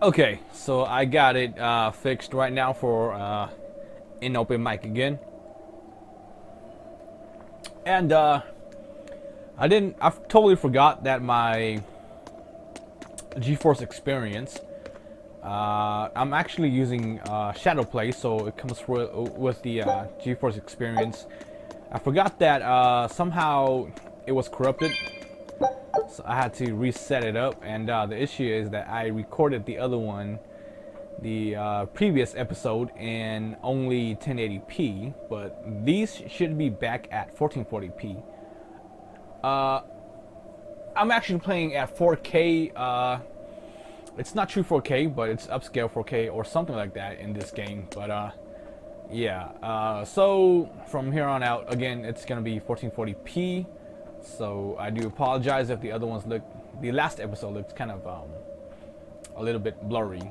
Okay, so I got it fixed right now for in open mic again, and I totally forgot that my GeForce experience. I'm actually using Shadow Play, so it comes with the GeForce experience. I forgot that somehow it was corrupted, so I had to reset it up. And the issue is that I recorded the other one, the previous episode, in only 1080p, but these should be back at 1440p. I'm actually playing at 4K. It's not true 4K, but it's upscale 4K or something like that in this game. But yeah. So from here on out, again, it's gonna be 1440p. So I do apologize if the other ones look, the last episode looked kind of a little bit blurry.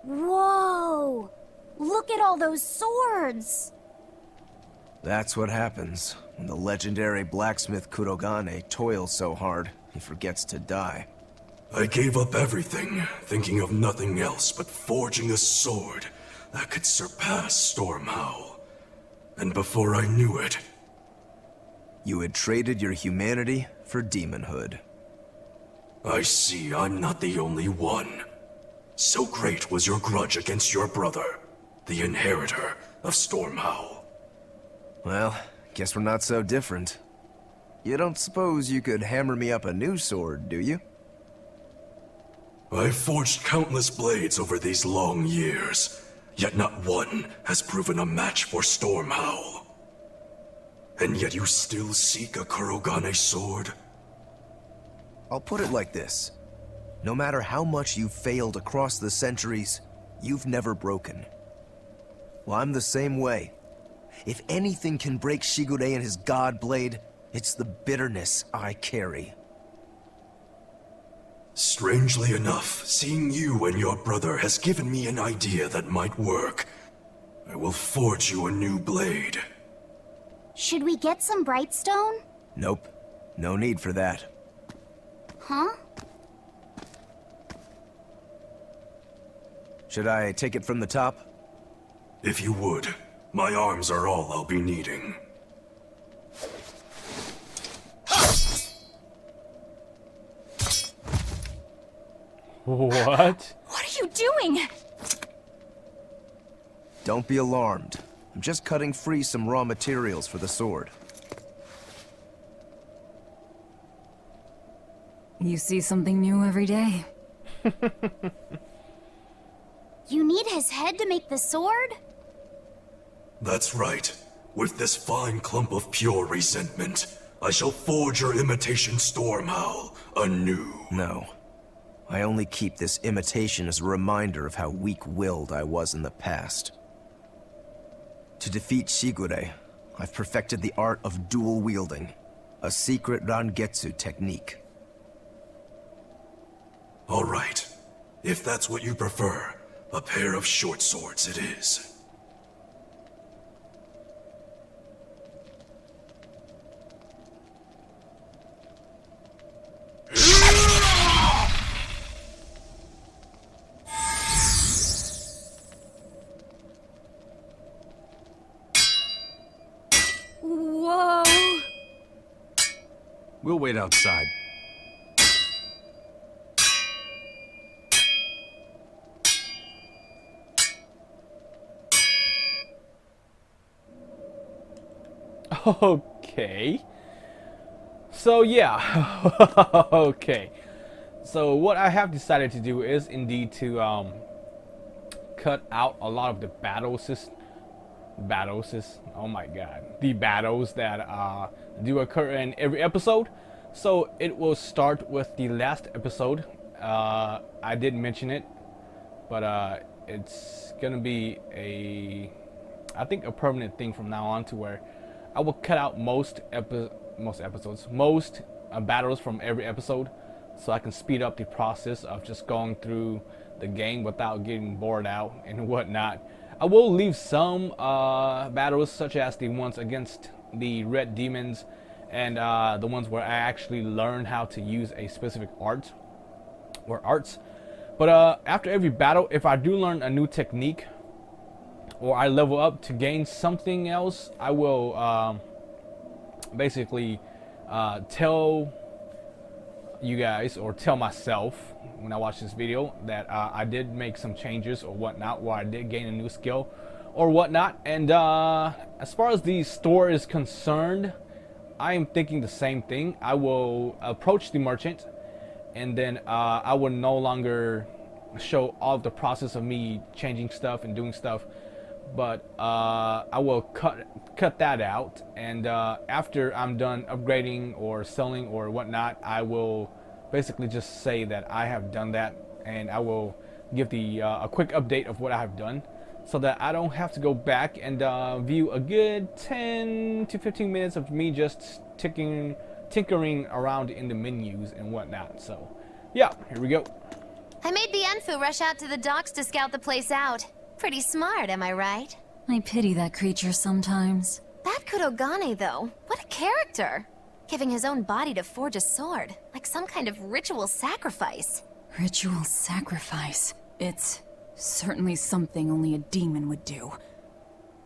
Whoa! Look at all those swords! That's what happens when the legendary blacksmith Kurogane toils so hard, he forgets to die. I gave up everything, thinking of nothing else but forging a sword that could surpass Stormhowl. And before I knew it... You had traded your humanity for demonhood. I see I'm not the only one. So great was your grudge against your brother, the inheritor of Stormhowl. Well, guess we're not so different. You don't suppose you could hammer me up a new sword, do you? I've forged countless blades over these long years, yet not one has proven a match for Stormhowl. And yet you still seek a Kurogane sword? I'll put it like this. No matter how much you've failed across the centuries, you've never broken. Well, I'm the same way. If anything can break Shigure and his god blade, it's the bitterness I carry. Strangely enough, seeing you and your brother has given me an idea that might work. I will forge you a new blade. Should we get some Brightstone? Nope. No need for that. Huh? Should I take it from the top? If you would. My arms are all I'll be needing. What? What are you doing? Don't be alarmed. I'm just cutting free some raw materials for the sword. You see something new every day. You need his head to make the sword? That's right. With this fine clump of pure resentment, I shall forge your imitation Stormhowl anew. No. I only keep this imitation as a reminder of how weak-willed I was in the past. To defeat Shigure, I've perfected the art of dual wielding, a secret Rangetsu technique. All right. If that's what you prefer, a pair of short swords it is. Whoa! We'll wait outside. Okay. So yeah. Okay. So what I have decided to do is indeed to cut out a lot of the oh my god, the battles that do occur in every episode. So it will start with the last episode. I did mention it, but it's gonna be I think a permanent thing from now on, to where I will cut out most battles from every episode, so I can speed up the process of just going through the game without getting bored out and whatnot. I will leave some battles, such as the ones against the red demons and the ones where I actually learn how to use a specific art or arts. But after every battle, if I do learn a new technique or I level up to gain something else, I will basically tell you guys or tell myself when I watch this video that I did make some changes or whatnot, where I did gain a new skill or whatnot. And as far as the store is concerned, I am thinking the same thing. I will approach the merchant, and then I will no longer show all of the process of me changing stuff and doing stuff, but I will cut that out. And after I'm done upgrading or selling or whatnot, I will basically just say that I have done that, and I will give the a quick update of what I have done, so that I don't have to go back and view a good 10 to 15 minutes of me just tinkering around in the menus and whatnot. So yeah, here we go. I made the Enfu rush out to the docks to scout the place out. Pretty smart, am I right? I pity that creature sometimes. That Kurogane, though, what a character! Giving his own body to forge a sword, like some kind of ritual sacrifice. Ritual sacrifice. It's certainly something only a demon would do.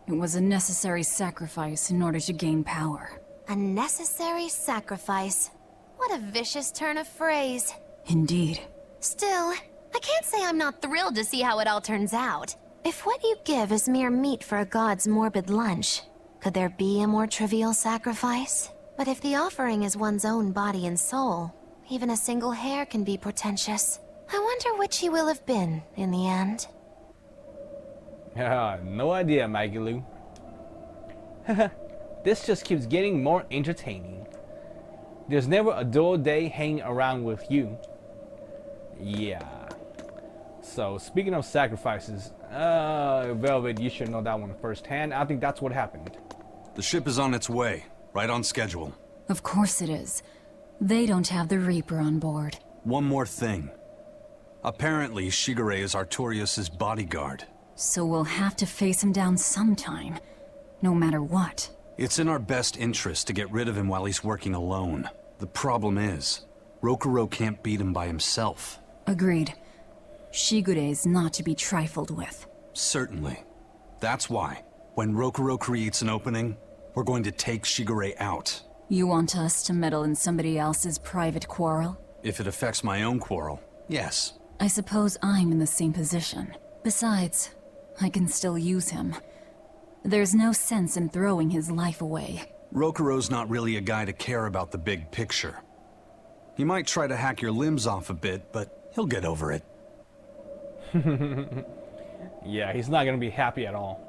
It was a necessary sacrifice in order to gain power. A necessary sacrifice. What a vicious turn of phrase. Indeed. Still, I can't say I'm not thrilled to see how it all turns out. If what you give is mere meat for a god's morbid lunch, could there be a more trivial sacrifice? But if the offering is one's own body and soul, even a single hair can be portentous. I wonder which he will have been in the end. No idea, Magilu. This just keeps getting more entertaining. There's never a dull day hanging around with you. Yeah. So, speaking of sacrifices, Velvet, you should know that one firsthand. I think that's what happened. The ship is on its way, right on schedule. Of course it is. They don't have the Reaper on board. One more thing. Apparently, Shigure is Artorias' bodyguard. So we'll have to face him down sometime, no matter what. It's in our best interest to get rid of him while he's working alone. The problem is, Rokuro can't beat him by himself. Agreed. Shigure is not to be trifled with. Certainly. That's why, when Rokuro creates an opening, we're going to take Shigure out. You want us to meddle in somebody else's private quarrel? If it affects my own quarrel, yes. I suppose I'm in the same position. Besides, I can still use him. There's no sense in throwing his life away. Rokuro's not really a guy to care about the big picture. He might try to hack your limbs off a bit, but he'll get over it. Yeah, he's not gonna be happy at all.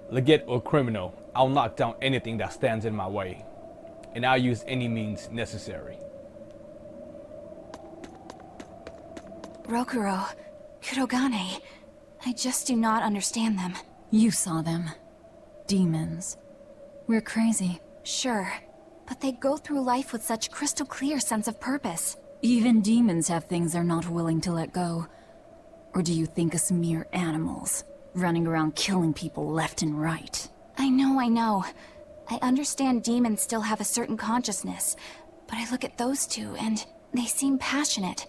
Legate or criminal, I'll knock down anything that stands in my way, and I'll use any means necessary. Rokuro, Kurogane, I just do not understand them. You saw them. Demons. We're crazy. Sure, but they go through life with such crystal clear sense of purpose. Even demons have things they're not willing to let go. Or do you think us mere animals, running around killing people left and right? I know. I understand demons still have a certain consciousness, but I look at those two and they seem passionate,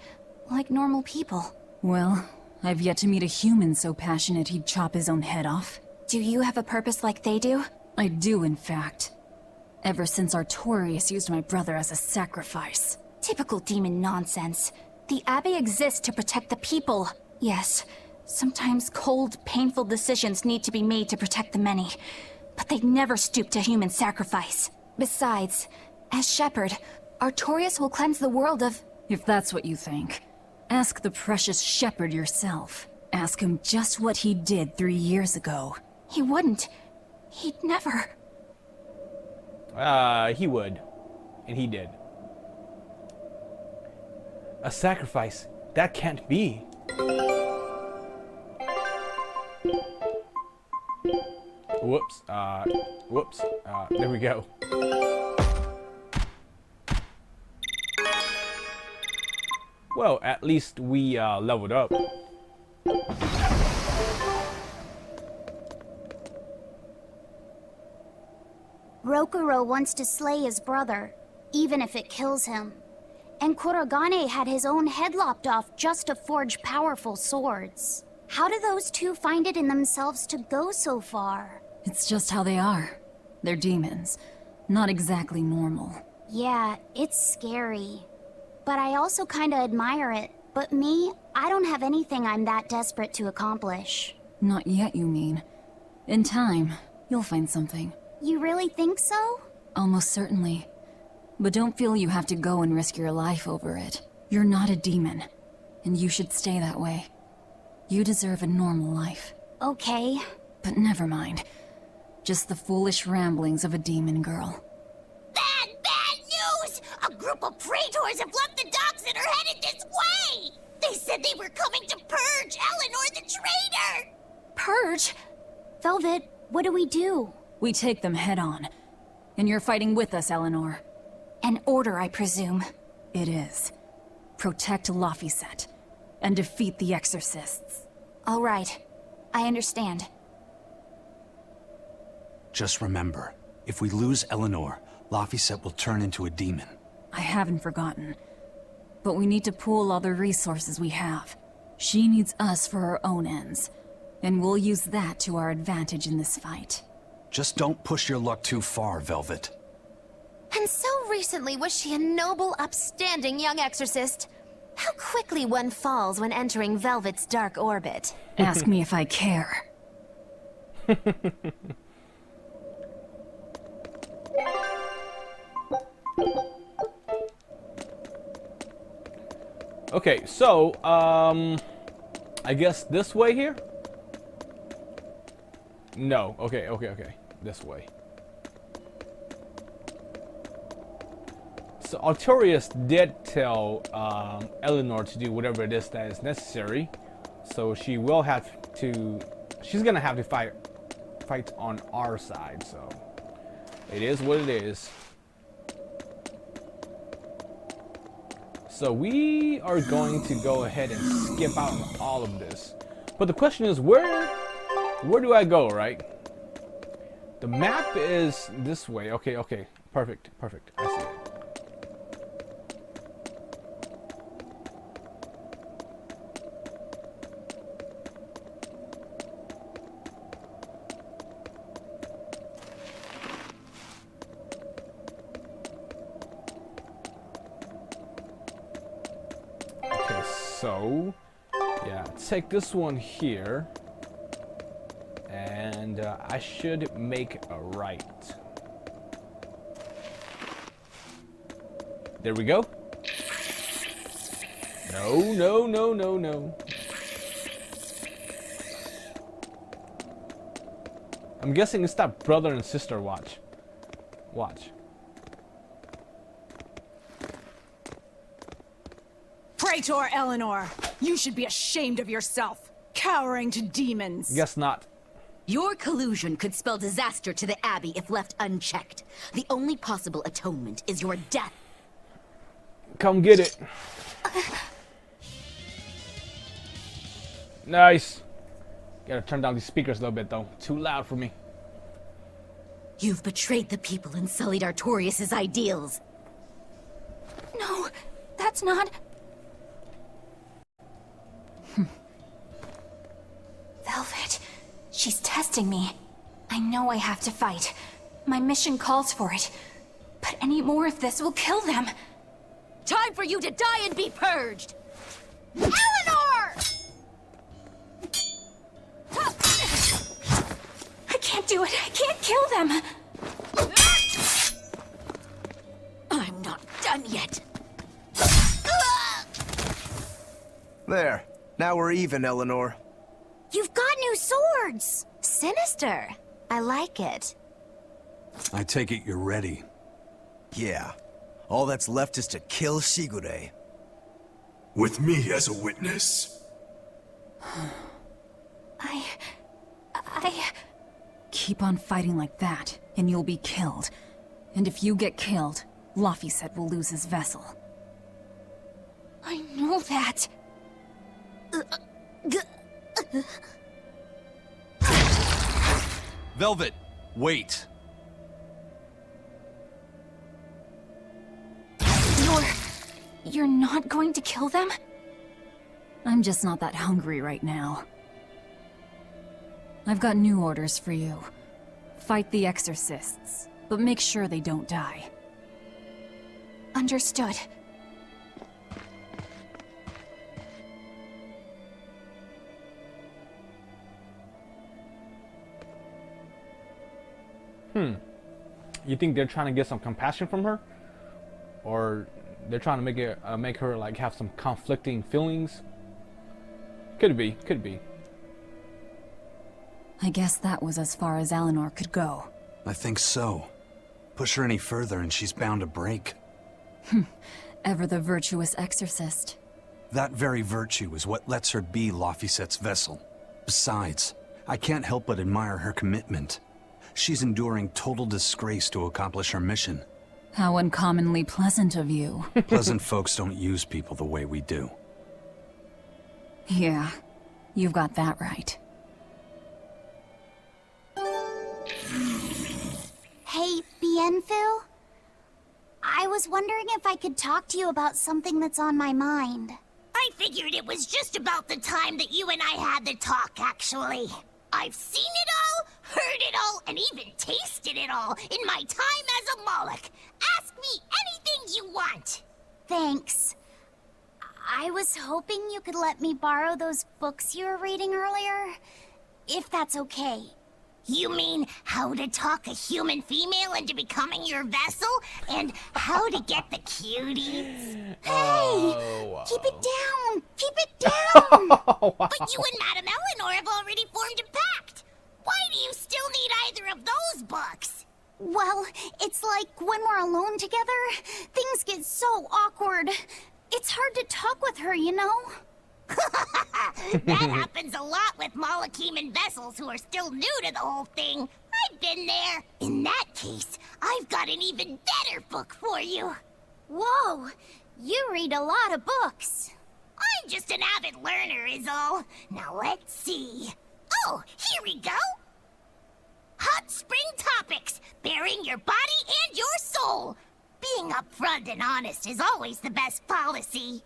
like normal people. Well, I've yet to meet a human so passionate he'd chop his own head off. Do you have a purpose like they do? I do, in fact. Ever since Artorias used my brother as a sacrifice. Typical demon nonsense. The Abbey exists to protect the people. Yes, sometimes cold, painful decisions need to be made to protect the many, but they never stoop to human sacrifice. Besides, as Shepherd, Artorias will cleanse the world of... If that's what you think, ask the precious Shepherd yourself. Ask him just what he did 3 years ago. He wouldn't. He'd never. He would. And he did. A sacrifice? That can't be. Whoops. There we go. Well, at least we leveled up. Rokuro wants to slay his brother, even if it kills him. And Kurogane had his own head lopped off just to forge powerful swords. How do those two find it in themselves to go so far? It's just how they are. They're demons. Not exactly normal. Yeah, it's scary. But I also kinda admire it. But me, I don't have anything I'm that desperate to accomplish. Not yet, you mean. In time, you'll find something. You really think so? Almost certainly. But don't feel you have to go and risk your life over it. You're not a demon, and you should stay that way. You deserve a normal life. Okay. But never mind. Just the foolish ramblings of a demon girl. Bad news! A group of praetors have left the docks and are headed this way! They said they were coming to purge Eleanor the traitor! Purge? Velvet, what do we do? We take them head on. And you're fighting with us, Eleanor. An order, I presume. It is. Protect Laphicet, and defeat the Exorcists. All right. I understand. Just remember, if we lose Eleanor, Laphicet will turn into a demon. I haven't forgotten. But we need to pool all the resources we have. She needs us for her own ends. And we'll use that to our advantage in this fight. Just don't push your luck too far, Velvet. And so recently was she a noble, upstanding young exorcist. How quickly one falls when entering Velvet's dark orbit. Ask me if I care. Okay, so, I guess this way here? No, okay. This way. So Artorias did tell Eleanor to do whatever it is that is necessary. So she will have to... She's gonna have to fight on our side, so... It is what it is. So we are going to go ahead and skip out on all of this. But the question is, where do I go, right? The map is this way. Okay. Perfect. I see it. So, yeah, take this one here, and I should make a right. There we go. No. I'm guessing it's that brother and sister watch. Praetor Eleanor, you should be ashamed of yourself, cowering to demons. Guess not. Your collusion could spell disaster to the Abbey if left unchecked. The only possible atonement is your death. Come get it. Nice. Gotta turn down these speakers a little bit, though. Too loud for me. You've betrayed the people and sullied Artorias' ideals. No, that's not... Velvet, she's testing me. I know I have to fight. My mission calls for it. But any more of this will kill them. Time for you to die and be purged! Eleanor! I can't do it. I can't kill them. I'm not done yet. There. Now we're even, Eleanor. You've got new swords! Sinister. I like it. I take it you're ready. Yeah. All that's left is to kill Shigure. With me as a witness. I... Keep on fighting like that, and you'll be killed. And if you get killed, Laphicet will lose his vessel. I know that. Velvet, wait. You're not going to kill them? I'm just not that hungry right now. I've got new orders for you. Fight the exorcists, but make sure they don't die. Understood. You think they're trying to get some compassion from her? Or they're trying to make her like have some conflicting feelings? Could be, could be. I guess that was as far as Eleanor could go. I think so. Push her any further and she's bound to break. Ever the virtuous exorcist. That very virtue is what lets her be Laphicet's vessel. Besides, I can't help but admire her commitment. She's enduring total disgrace to accomplish her mission. How uncommonly pleasant of you. Pleasant folks don't use people the way we do. Yeah, you've got that right. Hey, Bienfil? I was wondering if I could talk to you about something that's on my mind. I figured it was just about the time that you and I had the talk, actually. I've seen it all, heard it all, and even tasted it all in my time as a Moloch. Ask me anything you want. Thanks. I was hoping you could let me borrow those books you were reading earlier, if that's okay. You mean how to talk a human female into becoming your vessel? And how to get the cuties? Hey! Keep it down! Keep it down! But you and Madame Eleanor have already formed a pact. Why do you still need either of those books? Well, it's like when we're alone together, things get so awkward. It's hard to talk with her, you know? That happens a lot with Molocheman vessels who are still new to the whole thing. I've been there. In that case, I've got an even better book for you. Whoa! You read a lot of books. I'm just an avid learner is all. Now let's see. Oh, here we go. Hot Spring Topics, Bearing Your Body and Your Soul. Being upfront and honest is always the best policy.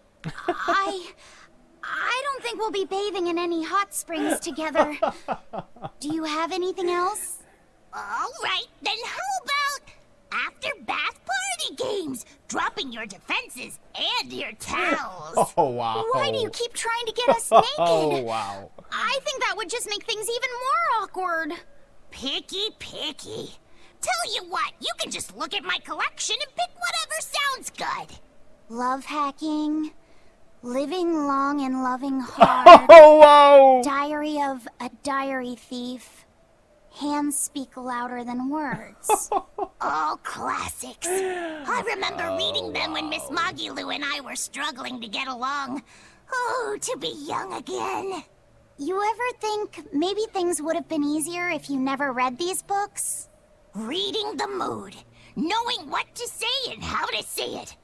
I don't think we'll be bathing in any hot springs together. Do you have anything else? All right, then how about after-bath party games? Dropping your defenses and your towels. Oh, wow. Why do you keep trying to get us naked? Oh, wow. I think that would just make things even more awkward. Picky. Tell you what, you can just look at my collection and pick whatever sounds good. Love hacking, living long and loving hard, Oh, wow. diary of a diary thief, hands speak louder than words. All classics. I remember reading them when Miss Magilu and I were struggling to get along. Oh, to be young again. You ever think maybe things would have been easier if you never read these books? Reading the mood. Knowing what to say and how to say it.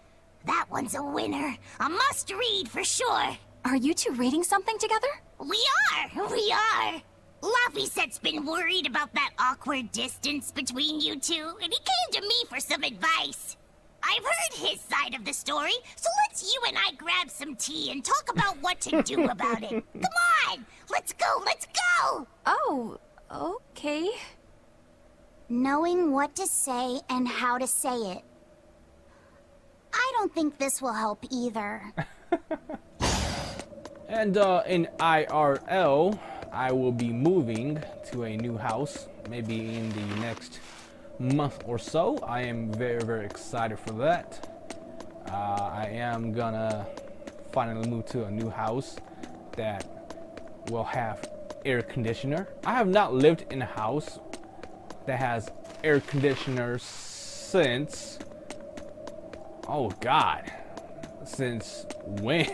That one's a winner. A must-read for sure. Are you two reading something together? We are. Laphicet's been worried about that awkward distance between you two, and he came to me for some advice. I've heard his side of the story, so let's you and I grab some tea and talk about what to do about it. Come on, let's go! Oh, okay. Knowing what to say and how to say it. I don't think this will help either. And in IRL, I will be moving to a new house, maybe in the next month or so. I am very excited for that. I am gonna finally move to a new house that will have air conditioner. I have not lived in a house that has air conditioners since, oh god, since when?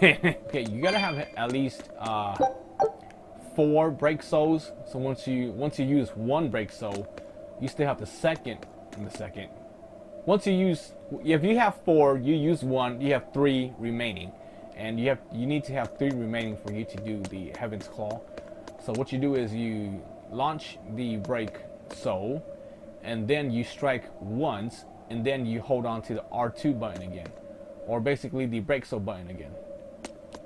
Okay, you gotta have at least 4 brake soles. So once you use one brake sole, you still have the second and the second. Once you use, if you have 4, you use 1, you have 3 remaining, and you need to have 3 remaining for you to do the Heaven's Claw. So what you do is you launch the brake sole, and then you strike once, and then you hold on to the R2 button again. or basically the break so button again.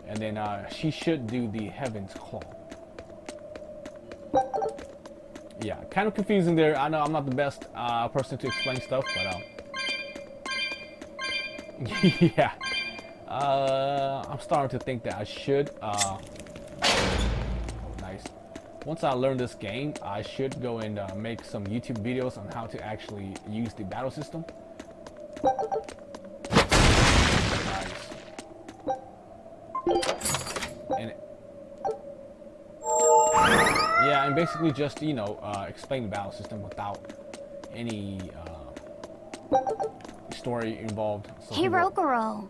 And then she should do the Heaven's Claw. Yeah, kind of confusing there. I know I'm not the best person to explain stuff, but yeah. I'm starting to think that I should. Nice. Once I learn this game, I should go and make some YouTube videos on how to actually use the battle system. Nice. And yeah, and basically just, you know, explain the battle system without any story involved. So Hey, Rogoro.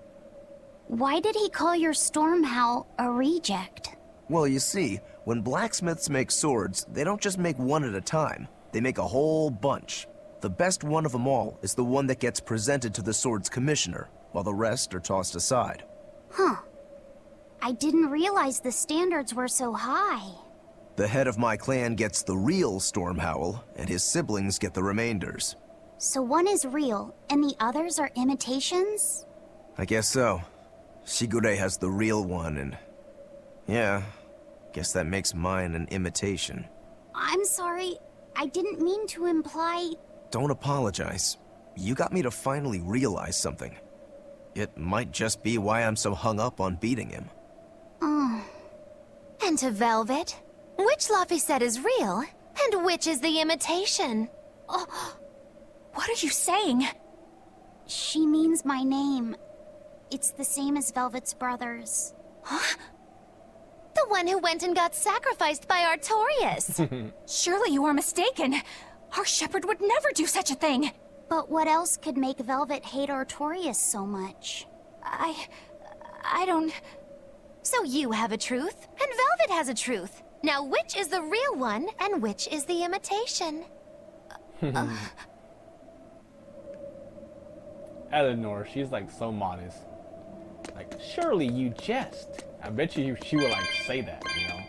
Why did he call your Storm Howl a reject? Well, you see, when blacksmiths make swords, they don't just make one at a time. They make a whole bunch. The best one of them all is the one that gets presented to the sword's commissioner, while the rest are tossed aside. Huh. I didn't realize the standards were so high. The head of my clan gets the real Storm Howl, and his siblings get the remainders. So one is real, and the others are imitations? I guess so. Shigure has the real one, and... yeah, guess that makes mine an imitation. I'm sorry, I didn't mean to imply... Don't apologize. You got me to finally realize something. It might just be why I'm so hung up on beating him. Oh. And to Velvet, which Laphicet is real, and which is the imitation? Oh, what are you saying? She means my name. It's the same as Velvet's brothers. Huh? The one who went and got sacrificed by Artorias. Surely you are mistaken. Our shepherd would never do such a thing. But what else could make Velvet hate Artorias so much? I don't... So you have a truth, and Velvet has a truth. Now which is the real one, and which is the imitation? Eleanor, she's like so modest. Like, surely you jest. I bet you she would like say that, you know.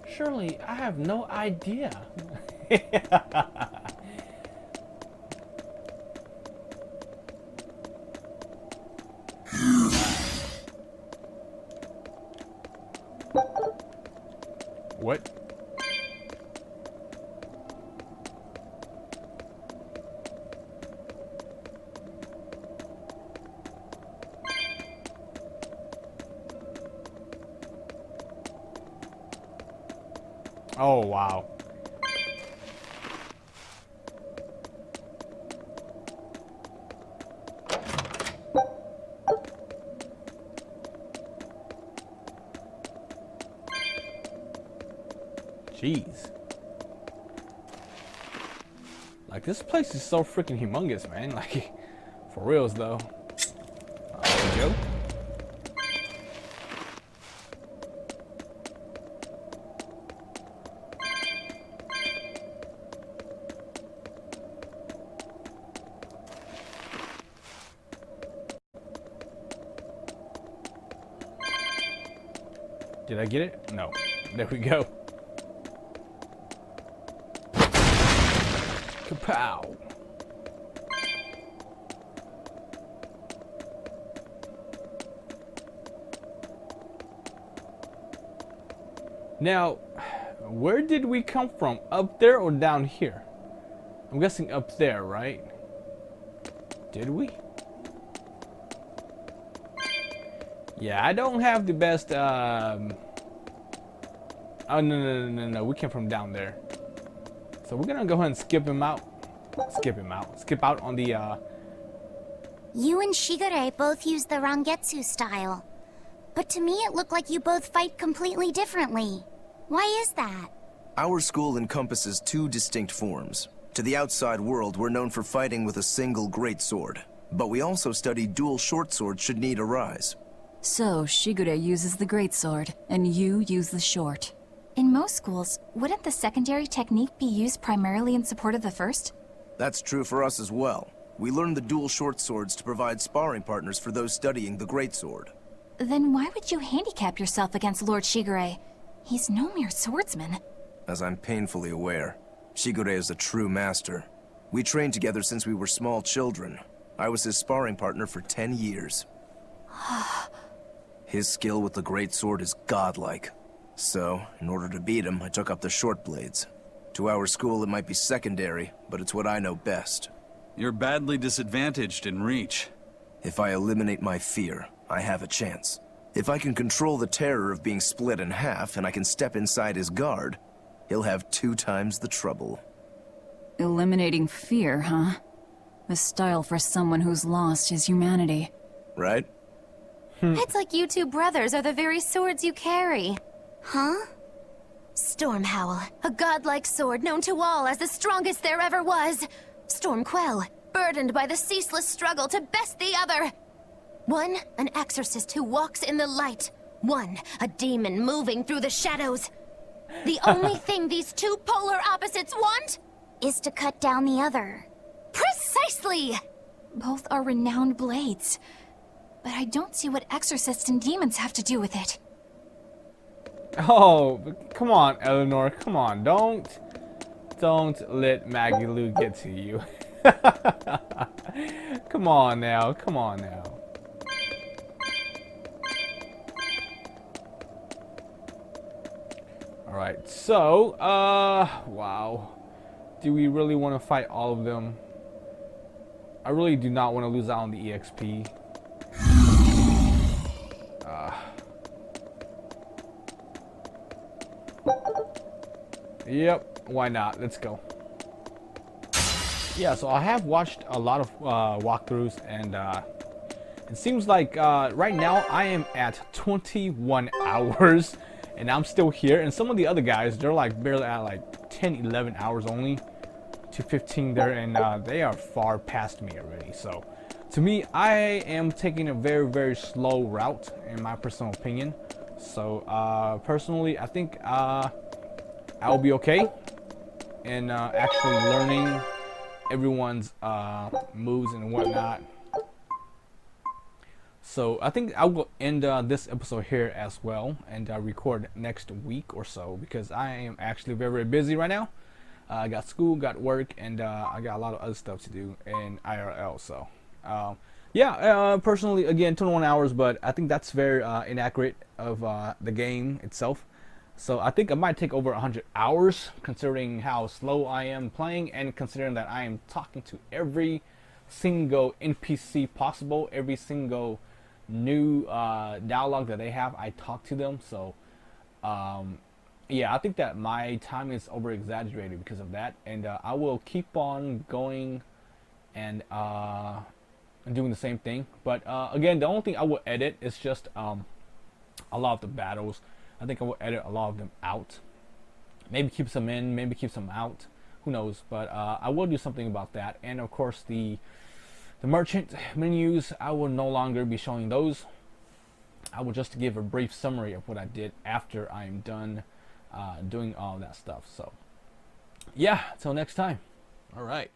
Surely I have no idea. What? Oh, wow. Jeez. Like, this place is so freaking humongous, man. Like, for reals, though. There we go. Did I get it? No. There we go. Kapow. Now, where did we come from? Up there or down here? I'm guessing up there, right? Did we? Yeah, I don't have the best, oh, no, we came from down there. So we're gonna go ahead and skip him out. Skip out on the, You and Shigure both use the Rangetsu style. But to me it looked like you both fight completely differently. Why is that? Our school encompasses two distinct forms. To the outside world, we're known for fighting with a single greatsword. But we also study dual short swords should need arise. So, Shigure uses the greatsword, and you use the short. In most schools, wouldn't the secondary technique be used primarily in support of the first? That's true for us as well. We learn the dual short swords to provide sparring partners for those studying the greatsword. Then why would you handicap yourself against Lord Shigure? He's no mere swordsman. As I'm painfully aware, Shigure is a true master. We trained together since we were small children. I was his sparring partner for 10 years. His skill with the great sword is godlike. So, in order to beat him, I took up the short blades. To our school, it might be secondary, but it's what I know best. You're badly disadvantaged in reach. If I eliminate my fear, I have a chance. If I can control the terror of being split in half and I can step inside his guard, he'll have 2 times the trouble. Eliminating fear, huh? A style for someone who's lost his humanity. Right? It's like you two brothers are the very swords you carry. Huh? Stormhowl, a godlike sword known to all as the strongest there ever was. Stormquell, burdened by the ceaseless struggle to best the other. One, an exorcist who walks in the light. One, a demon moving through the shadows. The only thing these two polar opposites want Is to cut down the other. precisely! Both are renowned blades. But I don't see what exorcists and demons have to do with it. Oh, come on, Eleanor. Come on. Don't let Maggie Lou get to you. Come on now. Come on now. Alright, so, wow. Do we really want to fight all of them? I really do not want to lose out on the EXP. Yep, why not? Let's go. Yeah, so I have watched a lot of walkthroughs, and it seems like right now I am at 21 hours, and I'm still here. And some of the other guys, they're like barely at like 10, 11 hours only to 15 there, and they are far past me already. So to me, I am taking a very, very slow route in my personal opinion. So personally, I think I'll be okay in actually learning everyone's moves and whatnot. So I think I will end this episode here as well, and record next week or so, because I am actually very, very busy right now. I got school, got work, and I got a lot of other stuff to do in IRL. So yeah, personally, again, 21 hours, but I think that's very inaccurate of the game itself. So I think I might take over 100 hours, considering how slow I am playing, and considering that I am talking to every single NPC possible, every single new dialogue that they have, I talk to them. So yeah, I think that my time is over exaggerated because of that, and I will keep on going and doing the same thing. But again, the only thing I will edit is just a lot of the battles. I think I will edit a lot of them out. Maybe keep some in, maybe keep some out. Who knows? But I will do something about that. And of course, the merchant menus, I will no longer be showing those. I will just give a brief summary of what I did after I'm done doing all that stuff. So yeah, till next time. All right.